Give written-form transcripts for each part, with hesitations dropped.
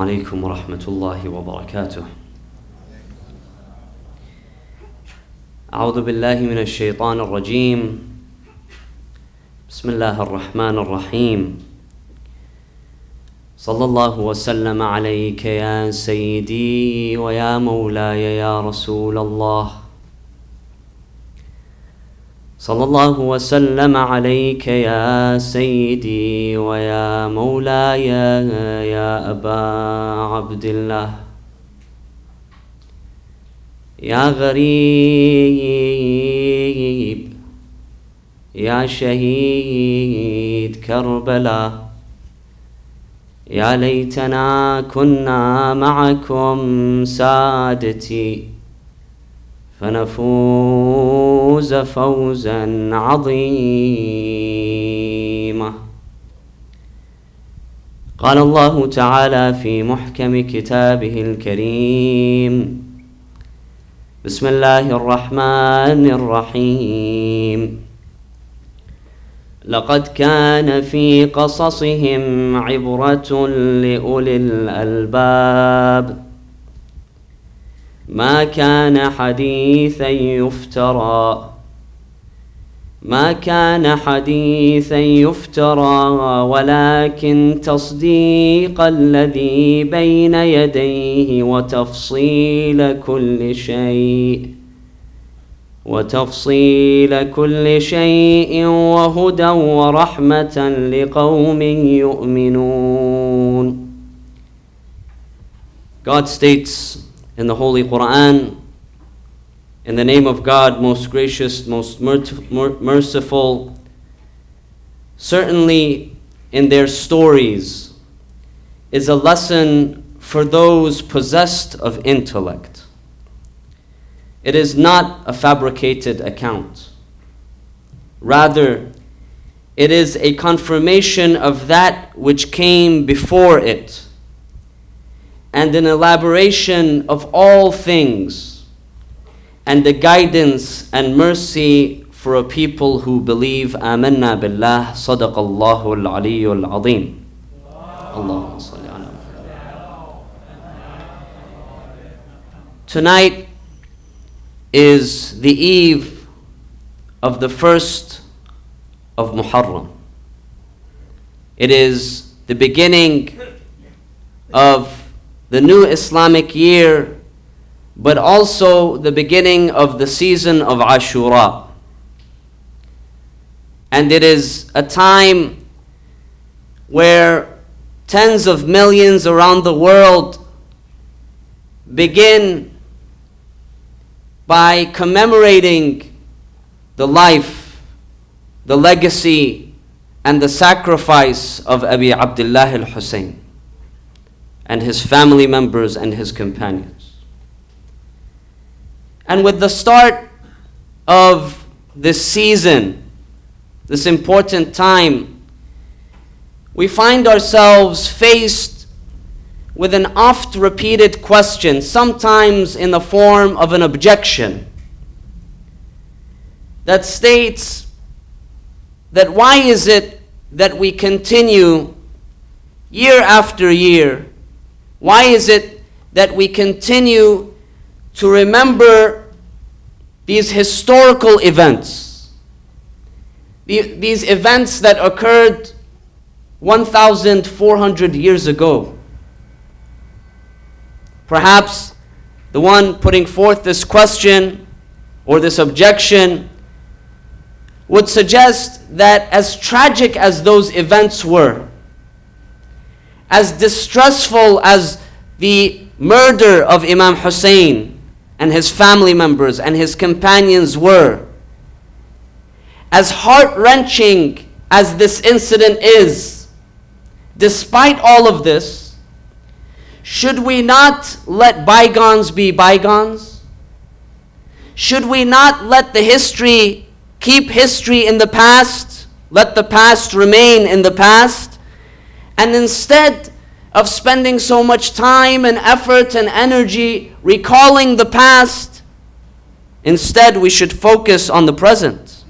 عليكم ورحمة الله وبركاته. أعوذ بالله من الشيطان الرجيم. بسم الله الرحمن الرحيم. صلى الله وسلم عليك يا سيدي ويا مولاي يا رسول الله. صلى الله وسلم عليك يا سيدي ويا مولاي يا أبا عبد الله. يا غريب يا شهيد كربلاء، يا ليتنا كنا معكم سادتي فنفوز فوزا عظيما. قال الله تعالى في محكم كتابه الكريم: بسم الله الرحمن الرحيم. لقد كان في قصصهم عبرة لأولي الألباب ما كان حديثا يفترى ولكن تصديق الذي بين يديه وتفصيل كل شيء وهدى ورحمة لقوم يؤمنون. God states in the Holy Quran, in the name of God, most gracious, most merciful, certainly in their stories is a lesson for those possessed of intellect. It is not a fabricated account. Rather, it is a confirmation of that which came before it, and an elaboration of all things, and the guidance and mercy for a people who believe. Amanna billah, sadaqallahu al-aliyyul azim. Allahumma salli ala Muhammad. Tonight is the eve of the first of Muharram. It is the beginning of the new Islamic year, but also the beginning of the season of Ashura. And it is a time where tens of millions around the world begin by commemorating the life, the legacy, and the sacrifice of Abi Abdullah al-Hussein and his family members and his companions. And with the start of this season, this important time, we find ourselves faced with an oft-repeated question, sometimes in the form of an objection, that states that why is it that we continue year after year? Why is it that we continue to remember these historical events? These events that occurred 1,400 years ago. Perhaps the one putting forth this question or this objection would suggest that as tragic as those events were, as distressful as the murder of Imam Hussein and his family members and his companions were, as heart-wrenching as this incident is, despite all of this, should we not let bygones be bygones? Should we not let the history keep history in the past, let the past remain in the past, and instead of spending so much time and effort and energy recalling the past, instead we should focus on the present.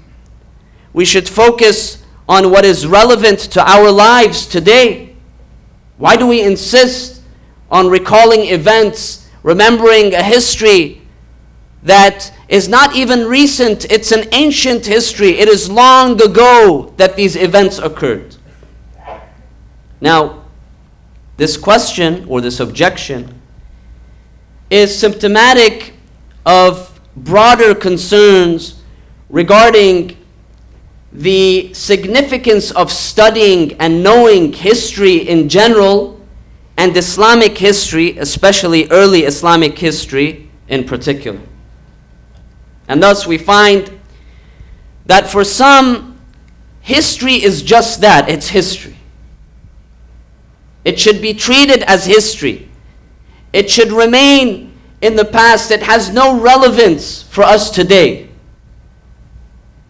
We should focus on what is relevant to our lives today. Why do we insist on recalling events, remembering a history that is not even recent. It's an ancient history. It is long ago that these events occurred. Now, this question or this objection is symptomatic of broader concerns regarding the significance of studying and knowing history in general and Islamic history, especially early Islamic history in particular. And thus we find that for some, history is just that, it's history. It should be treated as history. It should remain in the past. It has no relevance for us today.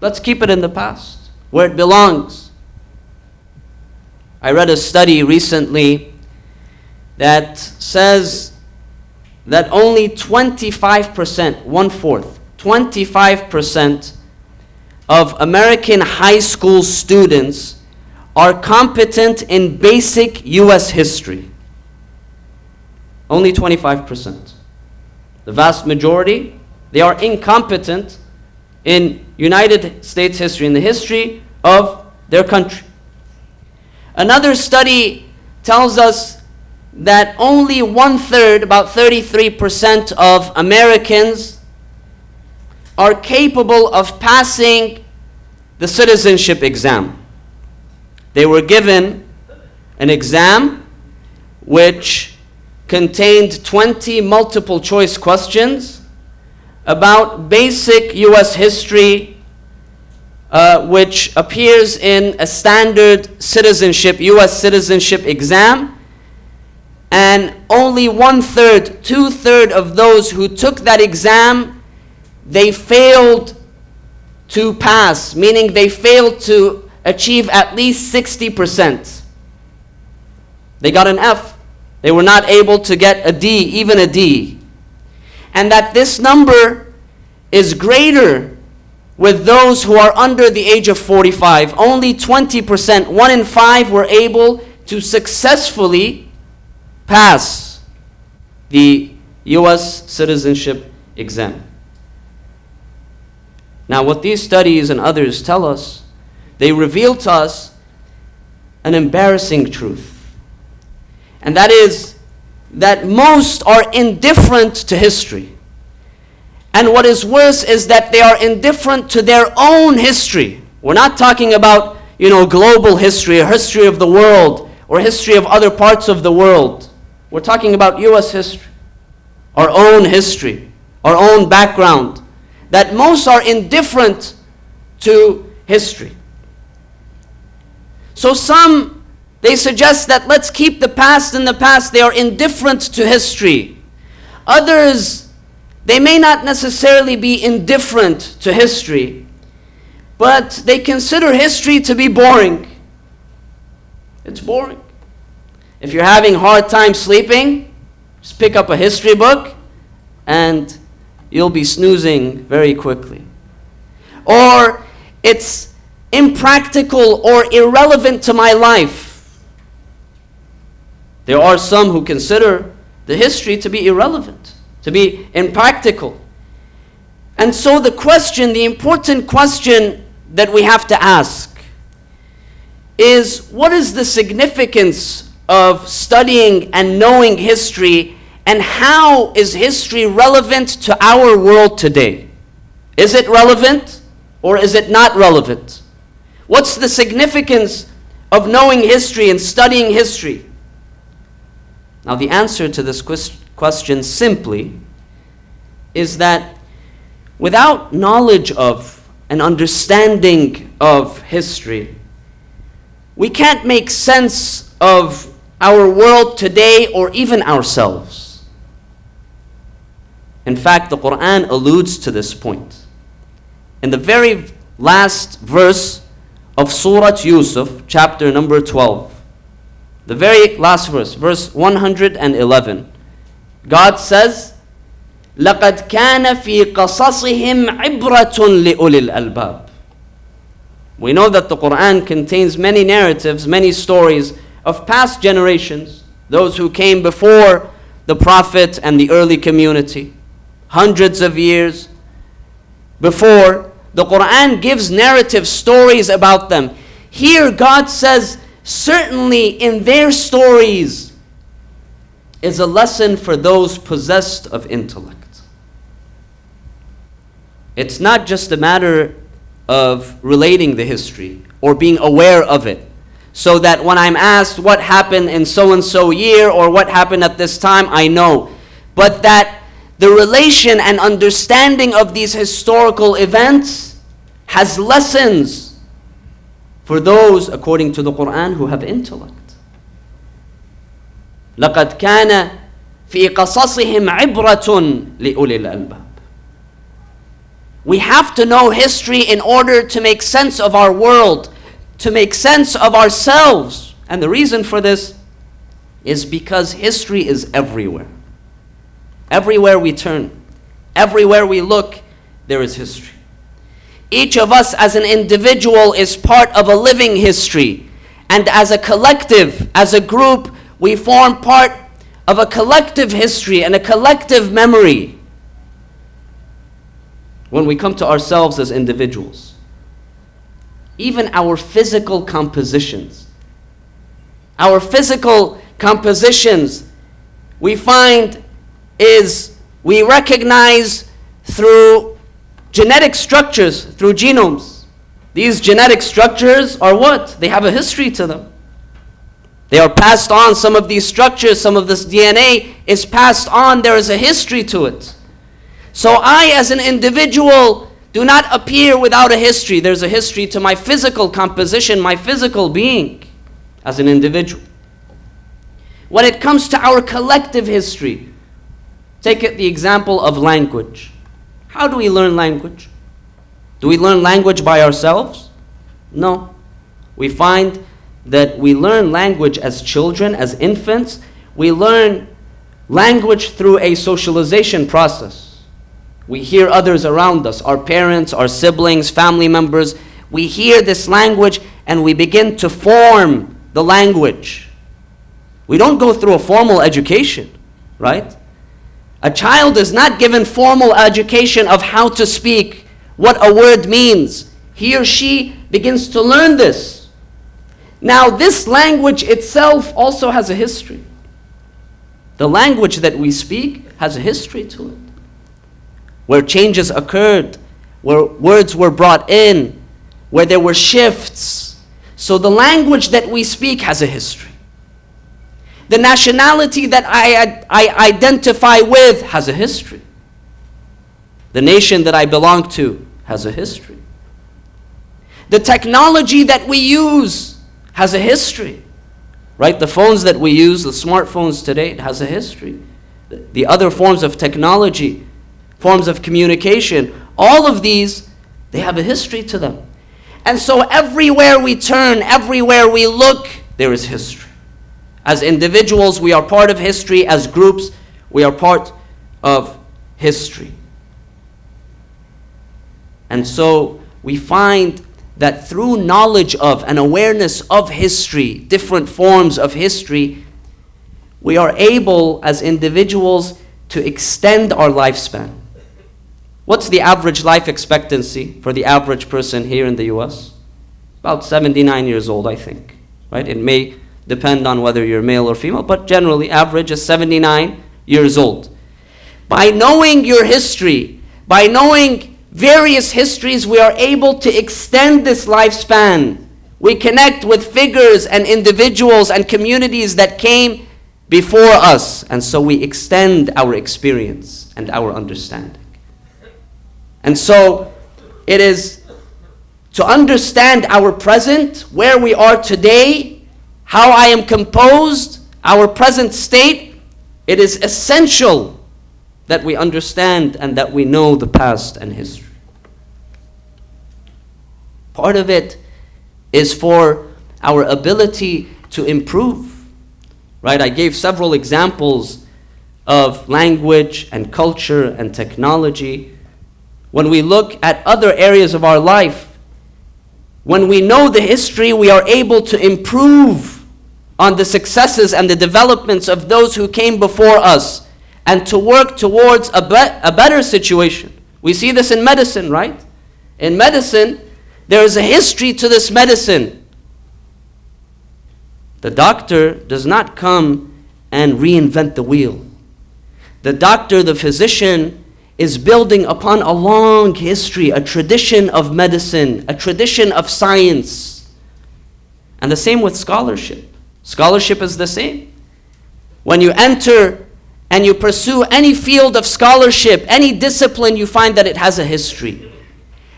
Let's keep it in the past, where it belongs. I read a study recently that says that only 25%, 1/4, 25% of American high school students are competent in basic U.S. history. Only 25%. The vast majority, they are incompetent in United States history, in the history of their country. Another study tells us that only 1/3, about 33% of Americans are capable of passing the citizenship exam. They were given an exam which contained 20 multiple choice questions about basic U.S. history, which appears in a standard citizenship, U.S. citizenship exam. And only 1/3, 2/3 of those who took that exam, they failed to pass, meaning they failed to achieve at least 60%. They got an F. They were not able to get a D, even a D. And that this number is greater with those who are under the age of 45. Only 20%, 1 in 5 were able to successfully pass the U.S. citizenship exam. Now, what these studies and others tell us, they reveal to us an embarrassing truth. And that is that most are indifferent to history. And what is worse is that they are indifferent to their own history. We're not talking about, global history, or history of the world, or history of other parts of the world. We're talking about U.S. history, our own history, our own background. That most are indifferent to history. So some, they suggest that let's keep the past in the past. They are indifferent to history. Others, they may not necessarily be indifferent to history, but they consider history to be boring. It's boring. If you're having a hard time sleeping, just pick up a history book and you'll be snoozing very quickly. Or it's impractical or irrelevant to my life. There are some who consider the history to be irrelevant, to be impractical. And so the important question that we have to ask is, what is the significance of studying and knowing history, and how is history relevant to our world today? Is it relevant or is it not relevant? What's the significance of knowing history and studying history? Now, the answer to this question simply is that without knowledge of and understanding of history, we can't make sense of our world today or even ourselves. In fact, the Quran alludes to this point. In the very last verse of Surah Yusuf, chapter number 12, the very last verse, verse 111, God says, لَقَدْ كَانَ فِي قَصَصِهِمْ عِبْرَةٌ لِأُولِي الْأَلْبَابِ. We know that the Quran contains many narratives, many stories of past generations, those who came before the Prophet and the early community. Hundreds of years before, the Quran gives narrative stories about them. Here God says, certainly in their stories is a lesson for those possessed of intellect. It's not just a matter of relating the history or being aware of it, so that when I'm asked what happened in so-and-so year or what happened at this time, I know. But that the relation and understanding of these historical events has lessons for those, according to the Quran, who have intellect. لَقَدْ كَانَ فِي قَصَصِهِمْ عِبْرَةٌ لِأُولِي الْأَلْبَابِ. We have to know history in order to make sense of our world, to make sense of ourselves. And the reason for this is because history is everywhere. Everywhere we turn, everywhere we look, there is history. Each of us as an individual is part of a living history. And as a collective, as a group, we form part of a collective history and a collective memory when we come to ourselves as individuals. Even our physical compositions. Our physical compositions, we find we recognize through genetic structures, through genomes. These genetic structures are what? They have a history to them. They are passed on. Some of these structures, some of this DNA is passed on. There is a history to it. So I, as an individual, do not appear without a history. There's a history to my physical composition, my physical being as an individual. When it comes to our collective history, take the example of language. How do we learn language? Do we learn language by ourselves? No. We find that we learn language as children, as infants. We learn language through a socialization process. We hear others around us, our parents, our siblings, family members. We hear this language and we begin to form the language. We don't go through a formal education, right? A child is not given formal education of how to speak, what a word means. He or she begins to learn this. Now, this language itself also has a history. The language that we speak has a history to it, where changes occurred, where words were brought in, where there were shifts. So the language that we speak has a history. The nationality that I identify with has a history. The nation that I belong to has a history. The technology that we use has a history. Right? The phones that we use, the smartphones today, it has a history. The other forms of technology, forms of communication, all of these, they have a history to them. And so everywhere we turn, everywhere we look, there is history. As individuals, we are part of history. As groups, we are part of history. And so we find that through knowledge of and awareness of history, different forms of history, we are able as individuals to extend our lifespan. What's the average life expectancy for the average person here in the US? About 79 years old, I think. Right? It may depend on whether you're male or female, but generally average is 79 years old. By knowing your history, by knowing various histories, we are able to extend this lifespan. We connect with figures and individuals and communities that came before us, and so we extend our experience and our understanding. And so it is to understand our present, where we are today, how I am composed, our present state. It is essential that we understand and that we know the past and history. Part of it is for our ability to improve. Right? I gave several examples of language and culture and technology. When we look at other areas of our life, when we know the history, we are able to improve on the successes and the developments of those who came before us and to work towards a better situation. We see this in medicine, right? In medicine, there is a history to this medicine. The doctor does not come and reinvent the wheel. The doctor, the physician, is building upon a long history, a tradition of medicine, a tradition of science. And the same with scholarship. Scholarship is the same. When you enter and you pursue any field of scholarship, any discipline, you find that it has a history.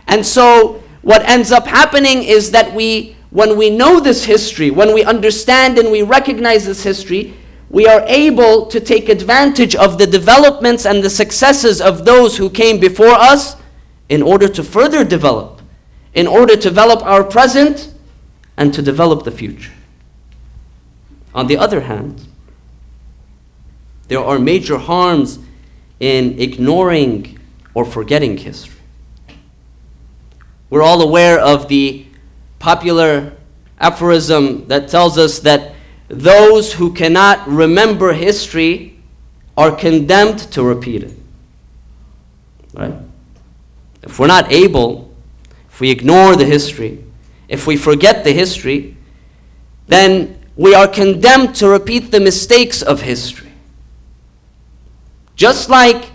And so what ends up happening is that when we know this history, when we understand and we recognize this history, we are able to take advantage of the developments and the successes of those who came before us in order to further develop, in order to develop our present and to develop the future. On the other hand, there are major harms in ignoring or forgetting history. We're all aware of the popular aphorism that tells us that those who cannot remember history are condemned to repeat it. Right? If we're not able, if we ignore the history, if we forget the history, then we are condemned to repeat the mistakes of history. Just like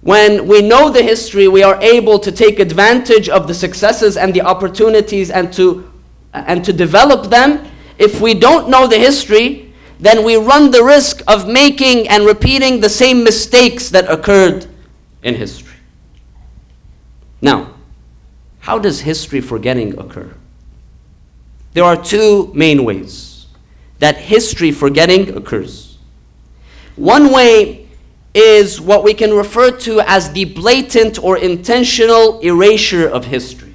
when we know the history, we are able to take advantage of the successes and the opportunities and to develop them. If we don't know the history, then we run the risk of making and repeating the same mistakes that occurred in history. Now, how does history forgetting occur? There are two main ways that history forgetting occurs. One way is what we can refer to as the blatant or intentional erasure of history.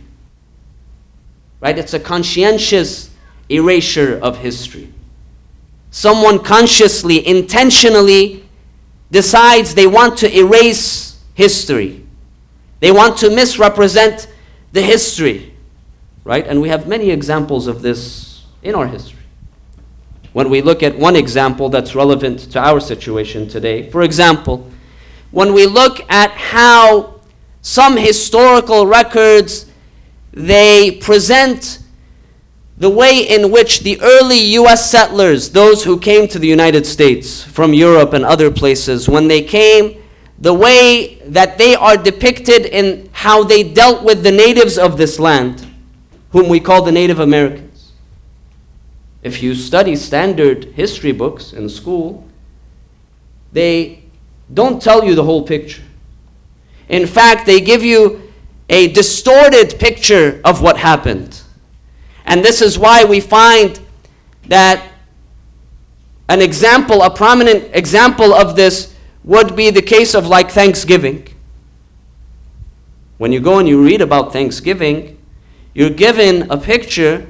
Right? It's a conscientious erasure of history. Someone consciously, intentionally decides they want to erase history. They want to misrepresent the history. Right? And we have many examples of this in our history. When we look at one example that's relevant to our situation today, for example, when we look at how some historical records, they present the way in which the early U.S. settlers, those who came to the United States from Europe and other places, when they came, the way that they are depicted in how they dealt with the natives of this land, whom we call the Native Americans. If you study standard history books in school, they don't tell you the whole picture. In fact, they give you a distorted picture of what happened. And this is why we find that a prominent example of this would be the case of like Thanksgiving. When you go and you read about Thanksgiving, you're given a picture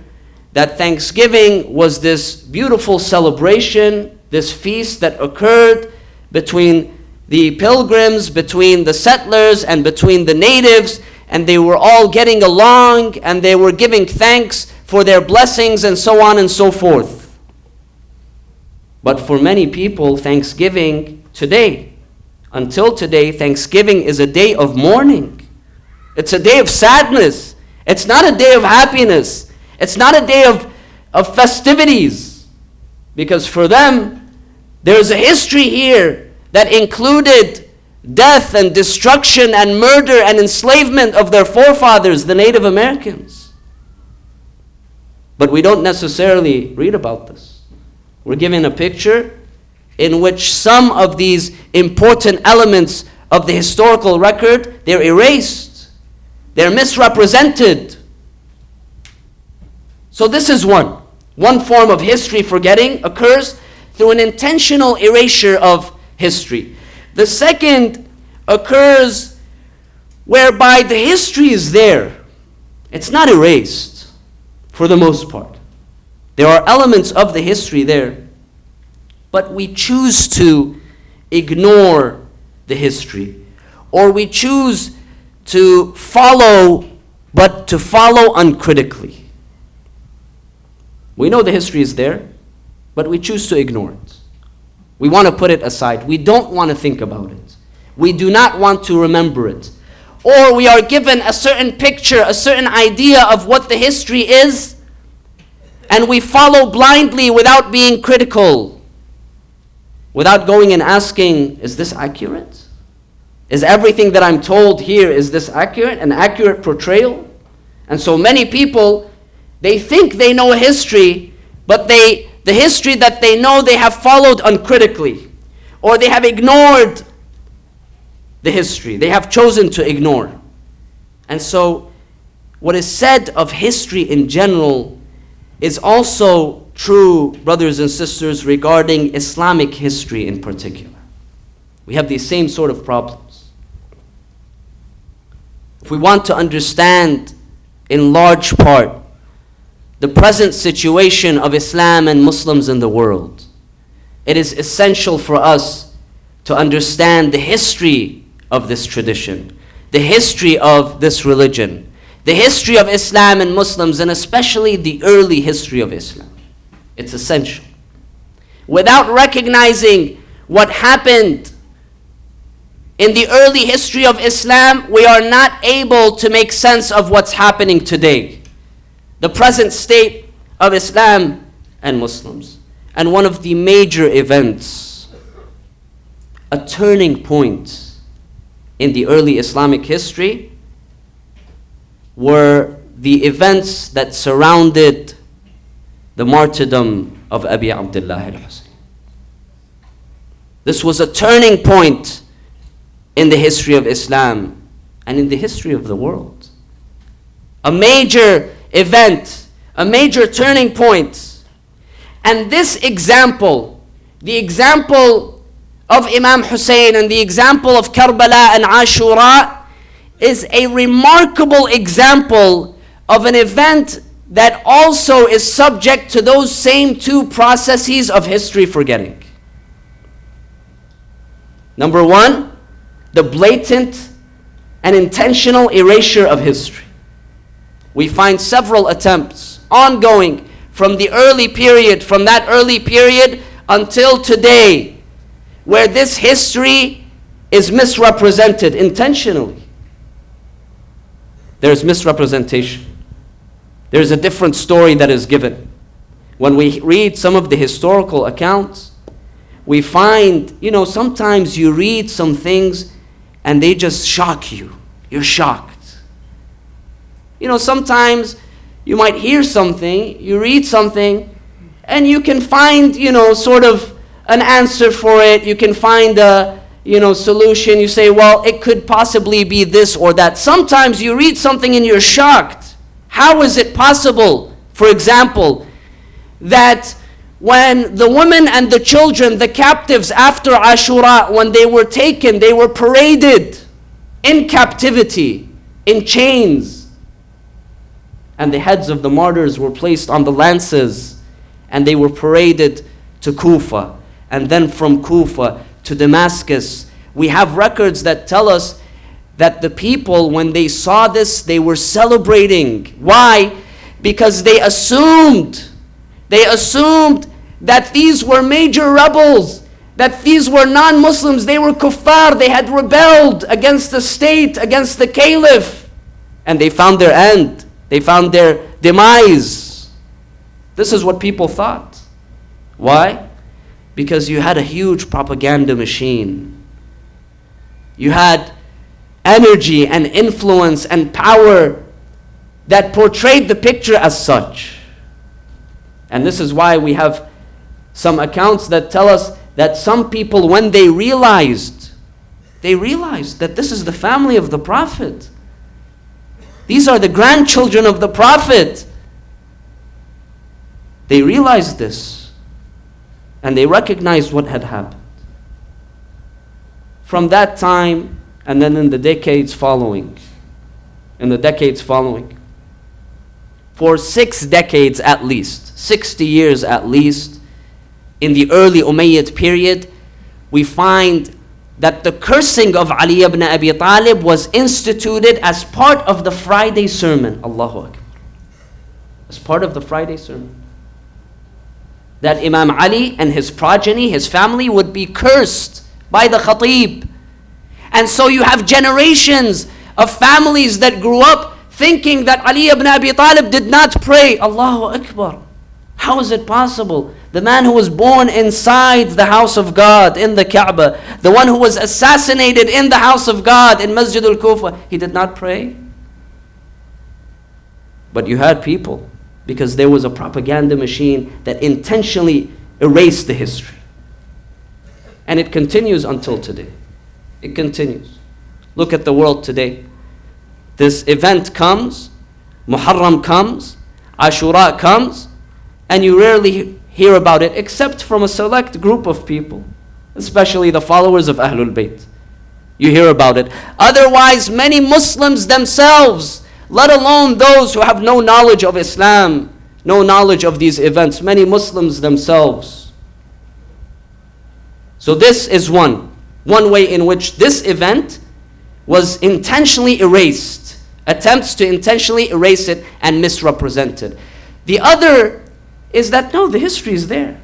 that Thanksgiving was this beautiful celebration, this feast that occurred between the pilgrims, between the settlers, and between the natives, and they were all getting along, and they were giving thanks for their blessings, and so on and so forth. But for many people, Thanksgiving today, until today, Thanksgiving is a day of mourning. It's a day of sadness. It's not a day of happiness. It's not a day of festivities, because for them, there's a history here that included death and destruction and murder and enslavement of their forefathers, the Native Americans. But we don't necessarily read about this. We're given a picture in which some of these important elements of the historical record, they're erased. They're misrepresented. So this is one. One form of history forgetting occurs through an intentional erasure of history. The second occurs whereby the history is there. It's not erased for the most part. There are elements of the history there, but we choose to ignore the history, or we choose to follow, but to follow uncritically. We know the history is there. but we choose to ignore it. We want to put it aside. We don't want to think about it. We do not want to remember it. Or we are given a certain picture, a certain idea of what the history is, and we follow blindly without being critical, without going and asking, is this accurate? Is everything that I'm told here, is this accurate? An accurate portrayal? And so many people, they think they know history, but the history that they know, they have followed uncritically, or they have ignored the history. They have chosen to ignore. And so what is said of history in general is also true, brothers and sisters, regarding Islamic history in particular. We have these same sort of problems. If we want to understand in large part the present situation of Islam and Muslims in the world, it is essential for us to understand the history of this tradition, the history of this religion, the history of Islam and Muslims, and especially the early history of Islam. It's essential. Without recognizing what happened in the early history of Islam, we are not able to make sense of what's happening today, the present state of Islam and Muslims. And one of the major events, a turning point in the early Islamic history, were the events that surrounded the martyrdom of Abi Abdullah al-Husayn. This was a turning point in the history of Islam and in the history of the world. A major event, a major turning point. And this example, the example of Imam Hussein and the example of Karbala and Ashura, is a remarkable example of an event that also is subject to those same two processes of history forgetting. Number one, the blatant and intentional erasure of history. We find several attempts ongoing from that early period until today, where this history is misrepresented intentionally. There's misrepresentation. There's a different story that is given. When we read some of the historical accounts, we find, sometimes you read some things and they just shock you. You're shocked. Sometimes you might hear something, you read something, and you can find, sort of an answer for it. You can find a, solution. You say, well, it could possibly be this or that. Sometimes you read something and you're shocked. How is it possible, for example, that when the women and the children, the captives after Ashura, when they were taken, they were paraded in captivity, in chains, and the heads of the martyrs were placed on the lances, and they were paraded to Kufa, and then from Kufa to Damascus. We have records that tell us that the people, when they saw this, they were celebrating. Why? Because they assumed that these were major rebels, that these were non-Muslims, they were kuffar, they had rebelled against the state, against the caliph, and they found their end. They found their demise. This is what people thought. Why? Because you had a huge propaganda machine. You had energy and influence and power that portrayed the picture as such. And this is why we have some accounts that tell us that some people, when they realized that this is the family of the Prophet, these are the grandchildren of the Prophet, they realized this and they recognized what had happened. From that time, and then in the decades following, for 6 decades at least, 60 years at least, in the early Umayyad period, we find that the cursing of Ali ibn Abi Talib was instituted as part of the Friday sermon. Allahu Akbar. As part of the Friday sermon. that Imam Ali and his progeny, his family, would be cursed by the khatib. And so you have generations of families that grew up thinking that Ali ibn Abi Talib did not pray. Allahu Akbar. How is it possible? The man who was born inside the house of God in the Kaaba, the one who was assassinated in the house of God in Masjid al-Kufa, he did not pray? But you had people, because there was a propaganda machine that intentionally erased the history. And it continues until today. It continues. Look at the world today. This event comes, Muharram comes, Ashura comes, and you rarely hear about it except from a select group of people, especially the followers of Ahlul Bayt. You hear about it. Otherwise, many Muslims themselves, let alone those who have no knowledge of Islam, no knowledge of these events, many Muslims themselves. So this is one way in which this event was intentionally erased, attempts to intentionally erase it and misrepresent it. The other is that no, the history is there.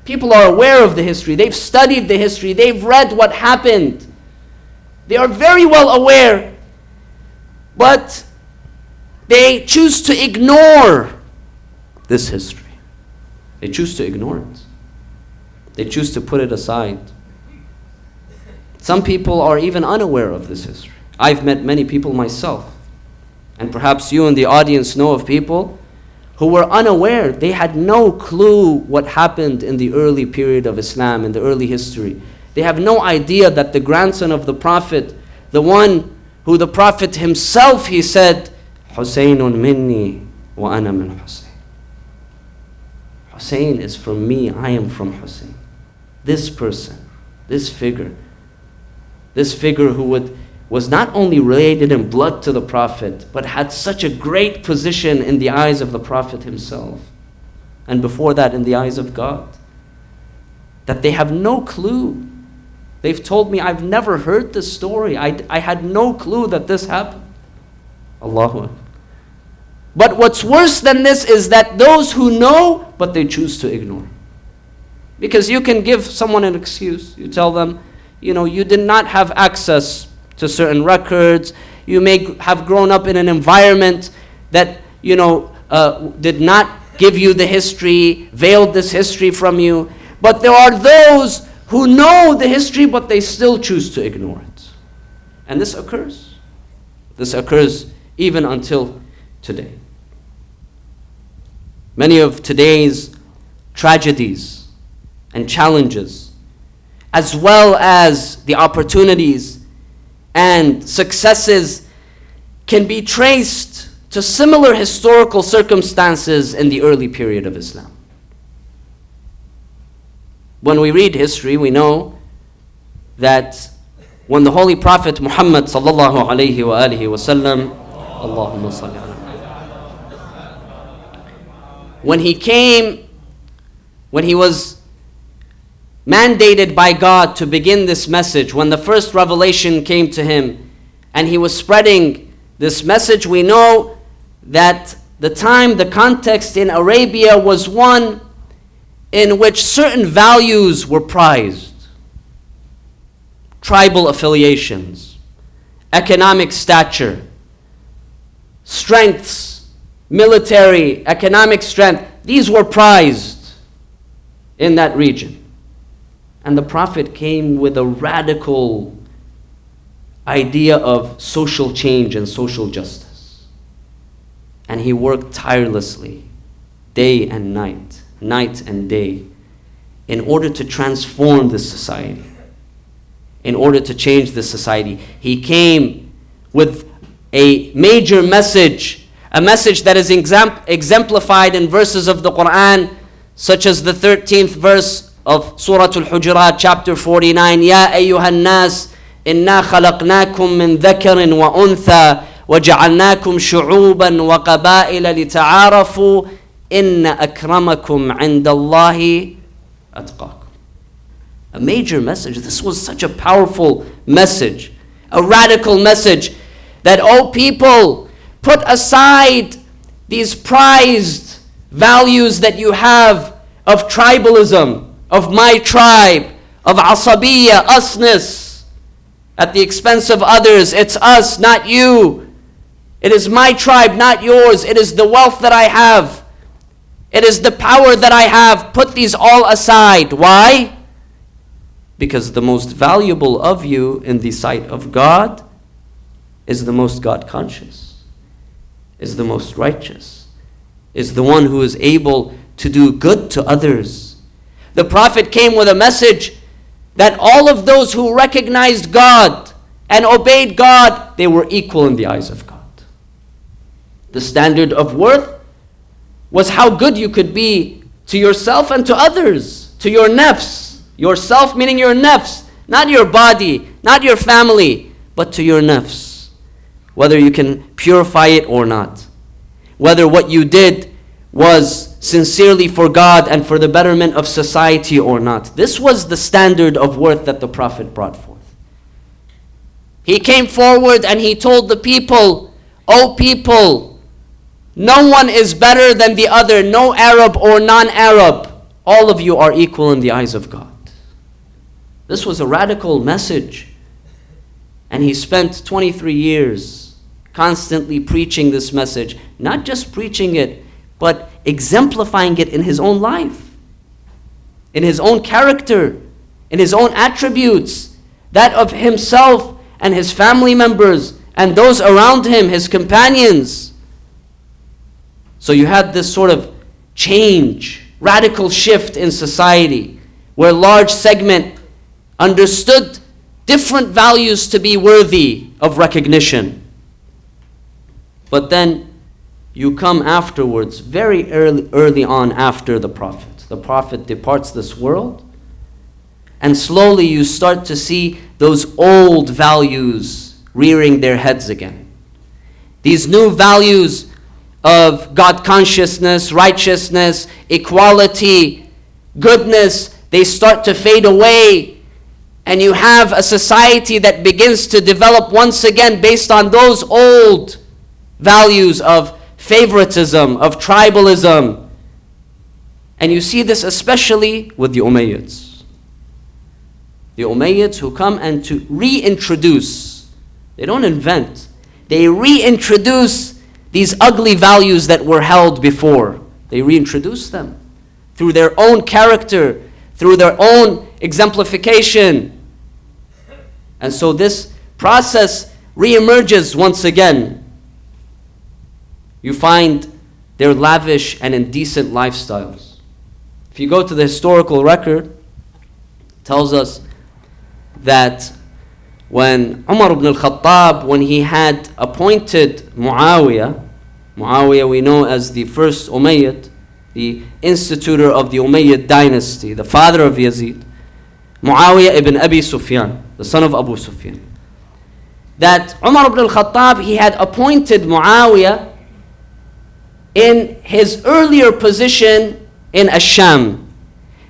People are aware of the history. They've studied the history. They've read what happened. They are very well aware, but they choose to ignore this history. They choose to ignore it. They choose to put it aside. Some people are even unaware of this history. I've met many people myself, and perhaps you in the audience know of people who were unaware. They had no clue what happened in the early period of Islam, in the early history. They have no idea that the grandson of the Prophet, the one who the Prophet himself, he said, Husaynun minni wa ana min Husayn. Husayn is from me, I am from Husayn. This person, this figure who was not only related in blood to the Prophet, but had such a great position in the eyes of the Prophet himself, and before that in the eyes of God, that they have no clue. They've told me, I've never heard this story. I had no clue that this happened. Allahu Akbar. But what's worse than this is that those who know, but they choose to ignore. Because you can give someone an excuse. You tell them, you did not have access to certain records. You may have grown up in an environment that, did not give you the history, veiled this history from you. But there are those who know the history, but they still choose to ignore it. And this occurs. This occurs even until today. Many of today's tragedies and challenges, as well as the opportunities and successes, can be traced to similar historical circumstances in the early period of Islam. When we read history, we know that when the Holy Prophet Muhammad sallallahu alayhi wa alihi wa sallam, Allahumma salli ala, when he was mandated by God to begin this message, when the first revelation came to him and he was spreading this message, we know that the context in Arabia was one in which certain values were prized. Tribal affiliations, economic stature, strengths, military, economic strength, these were prized in that region. And the Prophet came with a radical idea of social change and social justice. And he worked tirelessly, day and night and day, in order to transform this society, in order to change this society. He came with a major message, a message that is exemplified in verses of the Quran, such as the 13th verse of Surah Al-Hujurat, chapter 49, Ya ayyuhan nas, inna khalaqnakum min dhakarin wa untha, وَجَعَلْنَاكُمْ شُعُوبًا وَقَبَائِلَ لِتَعَارَفُوا إِنَّ أَكْرَمَكُمْ عِنْدَ اللَّهِ أَتْقَاكُمْ. A major message. This was such a powerful message, a radical message, that, oh people, put aside these prized values that you have of tribalism, of my tribe, of asabiyya, usness, at the expense of others. It's us, not you. It is my tribe, not yours. It is the wealth that I have. It is the power that I have. Put these all aside. Why? Because the most valuable of you in the sight of God is the most God conscious, is the most righteous, is the one who is able to do good to others. The Prophet came with a message that all of those who recognized God and obeyed God, they were equal in the eyes of God. The standard of worth was how good you could be to yourself and to others, to your nafs. Yourself meaning your nafs, not your body, not your family, but to your nafs. Whether you can purify it or not. Whether what you did was sincerely for God and for the betterment of society or not. This was the standard of worth that the Prophet brought forth. He came forward and he told the people, "O people, no one is better than the other, no Arab or non-Arab. All of you are equal in the eyes of God." This was a radical message. And he spent 23 years constantly preaching this message. Not just preaching it, but exemplifying it in his own life, in his own character, in his own attributes, that of himself and his family members and those around him, his companions. So you had this sort of change, radical shift in society, where a large segment understood different values to be worthy of recognition. But then you come afterwards, very early on after the Prophet. The Prophet departs this world, and slowly you start to see those old values rearing their heads again. These new values of God consciousness, righteousness, equality, goodness, they start to fade away. And you have a society that begins to develop once again based on those old values of favoritism, of tribalism. And you see this especially with the Umayyads. The Umayyads who come and to reintroduce, they don't invent, they reintroduce these ugly values that were held before. They reintroduce them through their own character, through their own exemplification. And so this process reemerges once again. You find their lavish and indecent lifestyles. If you go to the historical record, it tells us that when Umar ibn al-Khattab, when he had appointed Muawiyah we know as the first Umayyad, the institutor of the Umayyad dynasty, the father of Yazid, Muawiyah ibn Abi Sufyan, the son of Abu Sufyan, that Umar ibn al-Khattab, he had appointed Muawiyah in his earlier position in Ash-Sham.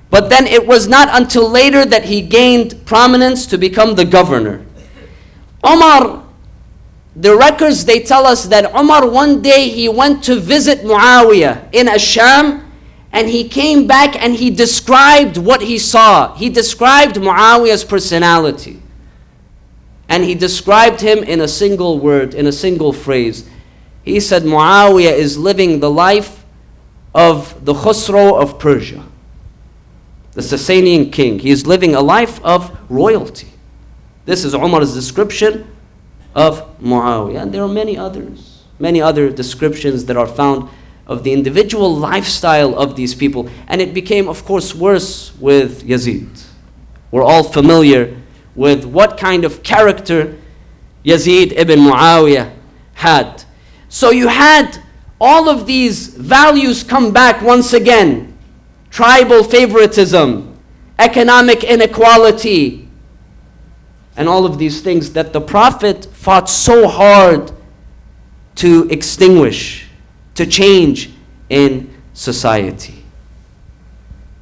But then it was not until later that he gained prominence to become the governor. Umar, the records, they tell us that Umar one day he went to visit Muawiyah in Ash-Sham, and he came back and he described what he saw. He described Muawiyah's personality. And he described him in a single word, in a single phrase. He said Muawiyah is living the life of the Khusro of Persia, the Sasanian king. He is living a life of royalty. This is Umar's description of Muawiyah. And there are many other descriptions that are found of the individual lifestyle of these people. And it became, of course, worse with Yazid. We're all familiar with what kind of character Yazid ibn Muawiyah had. So you had all of these values come back once again. Tribal favoritism, economic inequality, and all of these things that the Prophet fought so hard to extinguish, to change in society.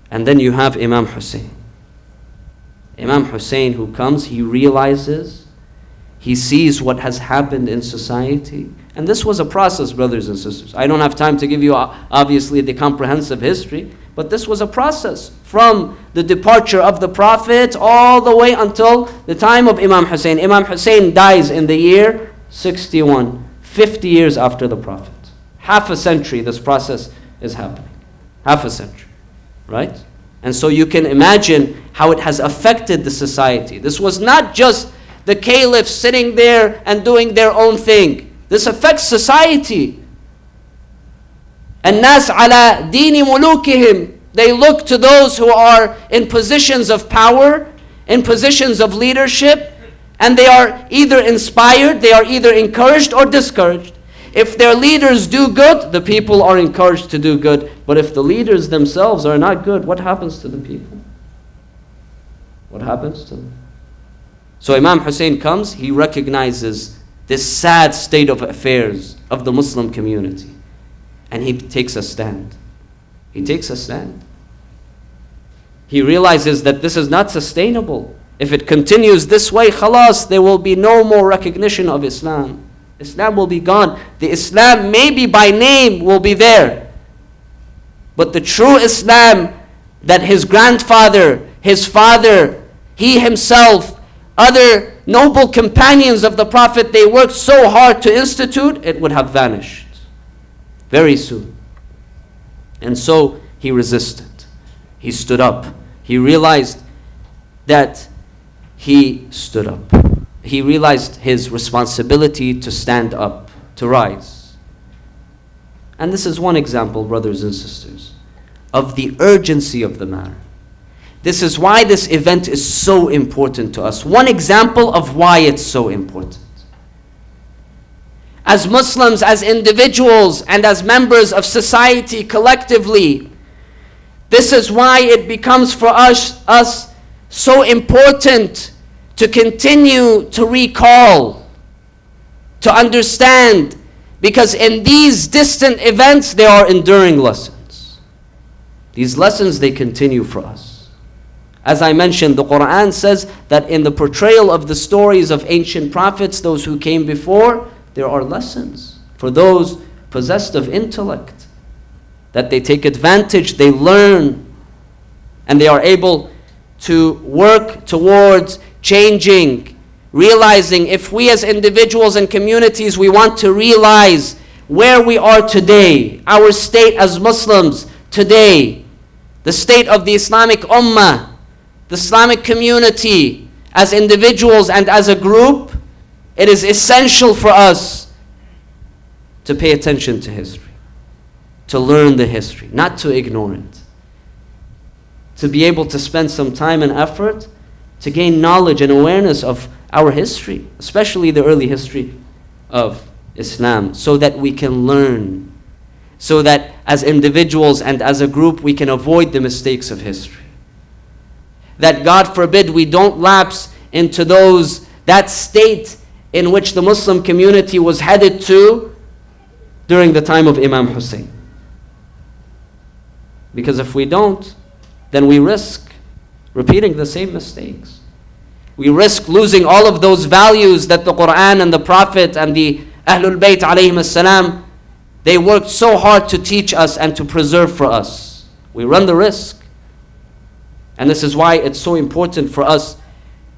And then you have Imam Hussein. Imam Hussein who comes, he realizes, he sees what has happened in society. And this was a process, brothers and sisters. I don't have time to give you, obviously, the comprehensive history, But this was a process from the departure of the Prophet all the way until the time of Imam Hussein. Imam Hussein dies in the year 61, 50 years after the Prophet. Half a century this process is happening. Half a century, right? And so you can imagine how it has affected the society. This was not just the caliphs sitting there and doing their own thing. This affects society. الناس على دين ملوكهم. They look to those who are in positions of power, in positions of leadership, and they are either inspired, they are either encouraged or discouraged. If their leaders do good, the people are encouraged to do good. But if the leaders themselves are not good, what happens to the people? What happens to them? So Imam Hussein comes, he recognizes this sad state of affairs of the Muslim community. And he takes a stand. He takes a stand. He realizes that this is not sustainable. If it continues this way, khalas, there will be no more recognition of Islam. Islam will be gone. The Islam maybe by name will be there. But the true Islam that his grandfather, his father, he himself, other noble companions of the Prophet, they worked so hard to institute, it would have vanished very soon. And so he resisted. He stood up. He realized that he stood up. He realized his responsibility to stand up, to rise. And this is one example, brothers and sisters, of the urgency of the matter. This is why this event is so important to us. One example of why it's so important. As Muslims, as individuals, and as members of society collectively, this is why it becomes for us so important to continue to recall, to understand, because in these distant events, there are enduring lessons. These lessons, they continue for us. As I mentioned, the Quran says that in the portrayal of the stories of ancient prophets, those who came before, there are lessons for those possessed of intellect, that they take advantage, they learn, and they are able to work towards changing, realizing if we as individuals and communities, we want to realize where we are today, our state as Muslims today, the state of the Islamic Ummah, the Islamic community, as individuals and as a group, it is essential for us to pay attention to history, to learn the history, not to ignore it, to be able to spend some time and effort to gain knowledge and awareness of our history, especially the early history of Islam, so that we can learn, so that as individuals and as a group we can avoid the mistakes of history. That God forbid we don't lapse into that state in which the Muslim community was headed to during the time of Imam Hussein. Because if we don't, then we risk repeating the same mistakes. We risk losing all of those values that the Quran and the Prophet and the Ahlul Bayt alayhim as-salam, they worked so hard to teach us and to preserve for us. We run the risk. And this is why it's so important for us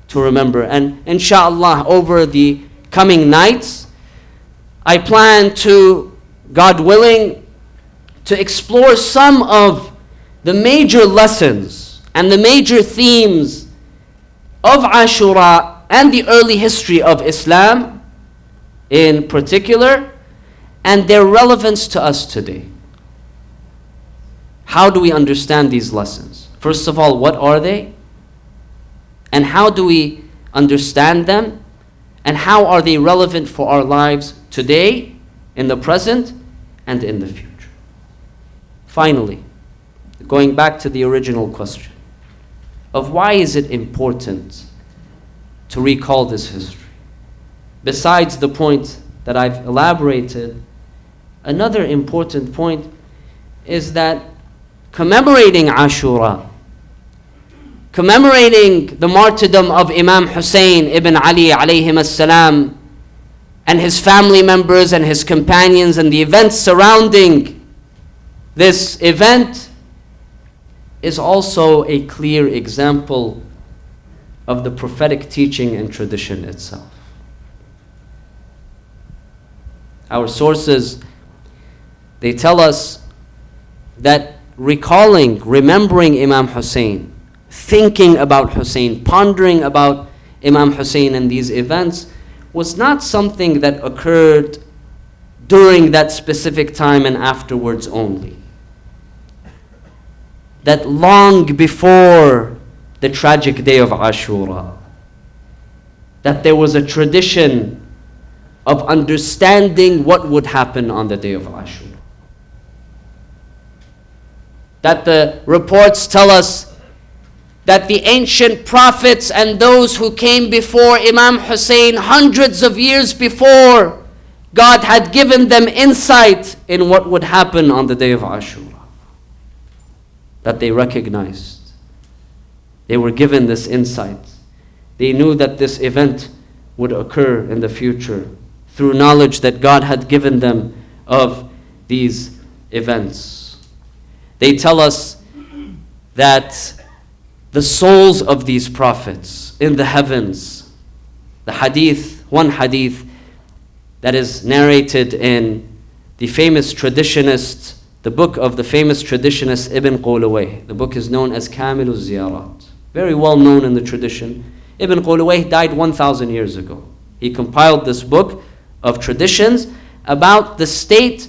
to remember. And inshallah, over the coming nights, I plan to, God willing, to explore some of the major lessons and the major themes of Ashura and the early history of Islam in particular, and their relevance to us today. How do we understand these lessons? First of all, what are they? And how do we understand them? And how are they relevant for our lives today, in the present, and in the future? Finally, going back to the original question of why is it important to recall this history? Besides the point that I've elaborated, another important point is that commemorating Ashura, commemorating the martyrdom of Imam Hussein ibn Ali alayhim as-salam and his family members and his companions and the events surrounding this event, is also a clear example of the prophetic teaching and tradition itself. Our sources, they tell us that remembering Imam Hussein, thinking about Hussein, pondering about Imam Hussein and these events was not something that occurred during that specific time and afterwards only. That long before the tragic day of Ashura, that there was a tradition of understanding what would happen on the day of Ashura. That the reports tell us that the ancient prophets and those who came before Imam Hussein hundreds of years before, God had given them insight in what would happen on the day of Ashura. That they recognized. They were given this insight. They knew that this event would occur in the future through knowledge that God had given them of these events. They tell us that the souls of these prophets in the heavens, the hadith, one hadith that is narrated in the famous traditionist, the book of the famous traditionist Ibn Qulawayh. The book is known as Kamilu Ziyarat. Very well known in the tradition. Ibn Qulawayh died 1,000 years ago. He compiled this book of traditions about the state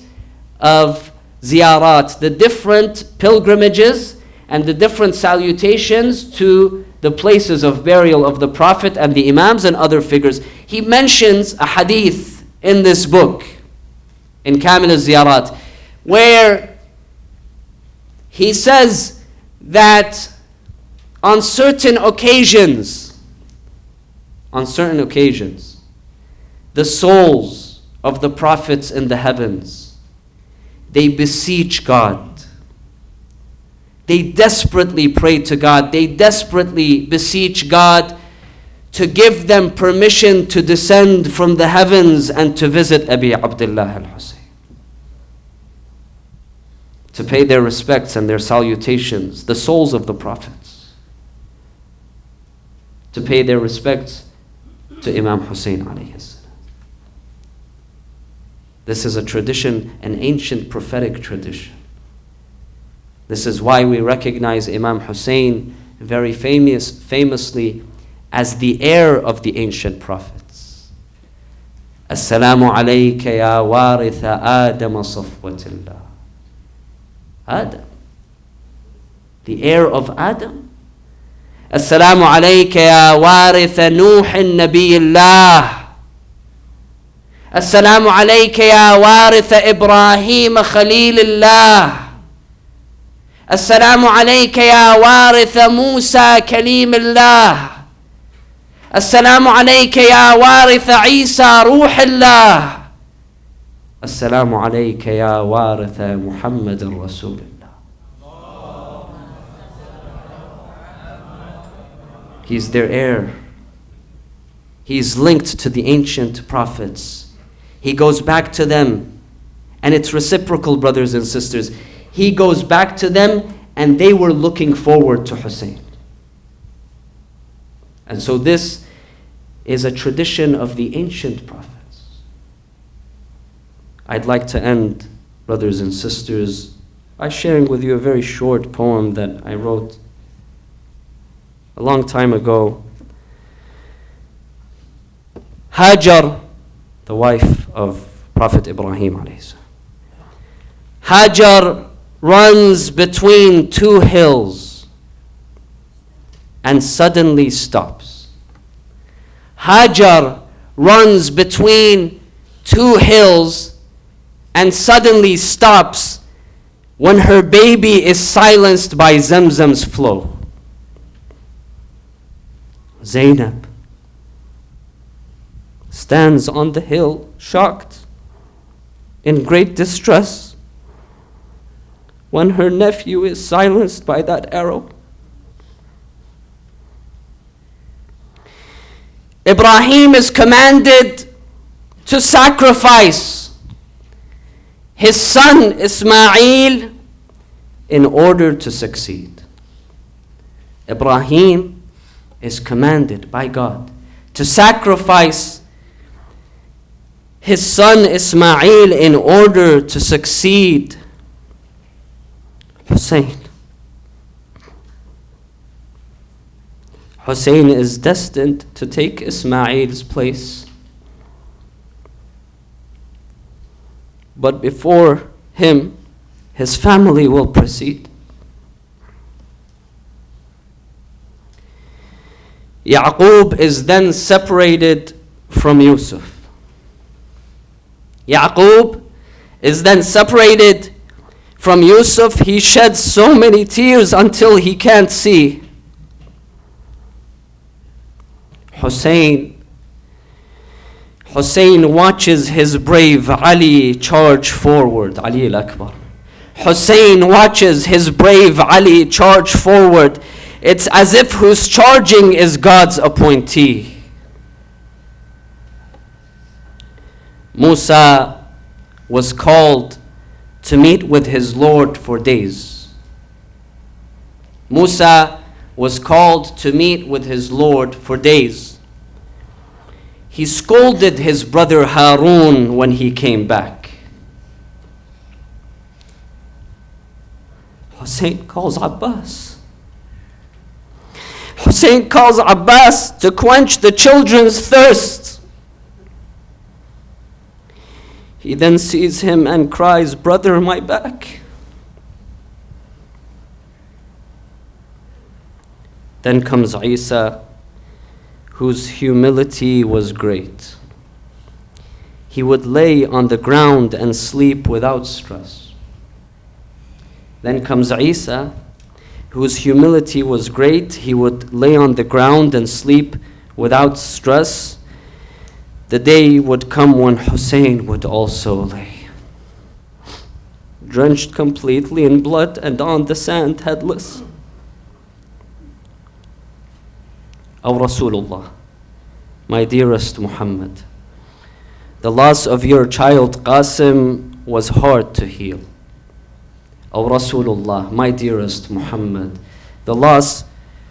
of ziyarat, the different pilgrimages and the different salutations to the places of burial of the Prophet and the Imams and other figures. He mentions a hadith in this book, in Kamil al-Ziyarat, where he says that on certain occasions, the souls of the prophets in the heavens, they beseech God. They desperately pray to God. They desperately beseech God to give them permission to descend from the heavens and to visit Abi Abdullah al-Hussein, to pay their respects and their salutations, the souls of the prophets, to pay their respects to Imam Hussein alayhi salam. This is a tradition, an ancient prophetic tradition. This is why we recognize Imam Hussein very famously as the heir of the ancient prophets. Assalamu alayka ya waritha Adam safwatillah. Adam, the heir of Adam. Assalamu alayka ya waritha Nuh nabiyillah. Assalamu alayka ya waritha Ibrahim khalilillah. Assalamu alayka ya waritha Musa kalimillah. Assalamu alayka ya waritha Isa ruhillah. Assalamu alayka ya waritha Muhammadan Rasulullah. He's their heir. He's linked to the ancient prophets. He goes back to them. And it's reciprocal, brothers and sisters. He goes back to them and they were looking forward to Hussein. And so this is a tradition of the ancient prophets. I'd like to end, brothers and sisters, by sharing with you a very short poem that I wrote a long time ago. Hajar, the wife of Prophet Ibrahim alayhi salam. Hajar runs between two hills and suddenly stops. Hajar runs between two hills and suddenly stops when her baby is silenced by Zamzam's flow. Zainab stands on the hill, shocked, in great distress, when her nephew is silenced by that arrow. Ibrahim is commanded to sacrifice his son Ismail in order to succeed. Ibrahim is commanded by God to sacrifice his son Ismail in order to succeed Hussein. Hussein is destined to take Ismail's place. But before him, his family will proceed. Yaqub is then separated from Yusuf. Yaqub is then separated from Yusuf. He sheds so many tears until he can't see. Hussein watches his brave Ali charge forward. Ali al-Akbar. Hussein watches his brave Ali charge forward. It's as if who's charging is God's appointee. Musa was called to meet with his Lord for days. Musa was called to meet with his Lord for days. He scolded his brother Harun when he came back. Hussein calls Abbas. Hussein calls Abbas to quench the children's thirst. He then sees him and cries, "Brother, my back." Then comes Isa, whose humility was great. He would lay on the ground and sleep without stress. Then comes Isa, whose humility was great. He would lay on the ground and sleep without stress. The day would come when Hussein would also lay, drenched completely in blood and on the sand, headless. O Rasulullah, my dearest Muhammad, the loss of your child Qasim was hard to heal. O Rasulullah, my dearest Muhammad, the loss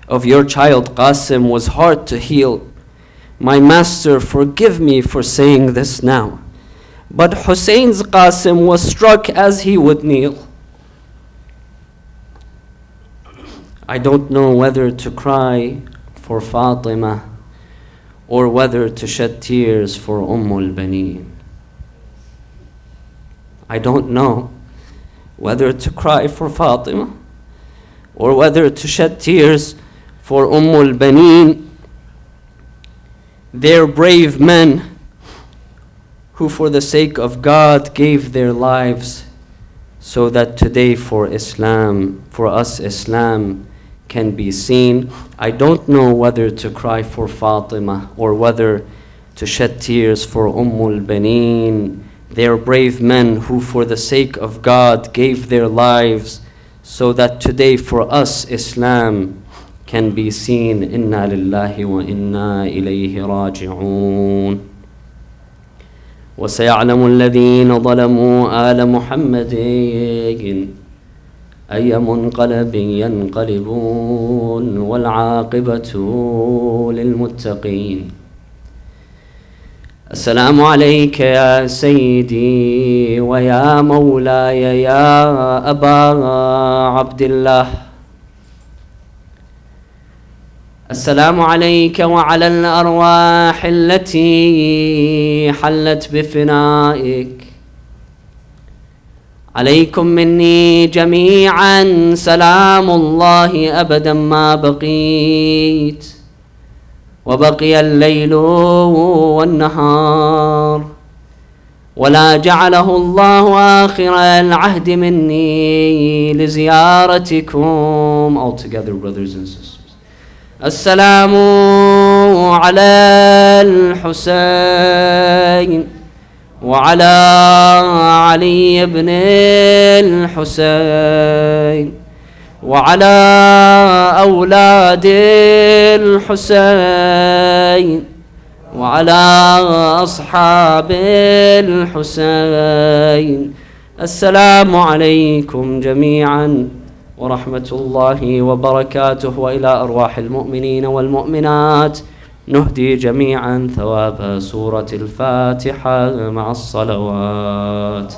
of your child Qasim was hard to heal. My master, forgive me for saying this now, but Hussein's Qasim was struck as he would kneel. I don't know whether to cry for Fatima or whether to shed tears for al-Baneen. I don't know whether to cry for Fatima or whether to shed tears for al-Baneen. They're brave men who for the sake of God gave their lives so that today for us Islam can be seen. I don't know whether to cry for Fatima or whether to shed tears for al-Baneen. They're brave men who for the sake of God gave their lives so that today for us Islam can be seen. Inna lillahi wa inna ilayhi raji'un. وسيعلم الذين ظلموا آل محمد أي منقلب ينقلبون والعاقبة للمتقين. السلام عليك يا سيدي ويا مولاي يا أبا عبد الله. السلام عليك وعلى الأرواح التي حلت بفنائك. عليكم مني جميعا سلام الله أبدا ما بقيت وبقي الليل والنهار ولا جعله الله آخر العهد مني لزيارتكم. All together, brothers and sisters. السلام على الحسين وعلى علي بن الحسين وعلى أولاد الحسين وعلى أصحاب الحسين. السلام عليكم جميعا ورحمة الله وبركاته، وإلى أرواح المؤمنين والمؤمنات نهدي جميعا ثواب سورة الفاتحة مع الصلوات.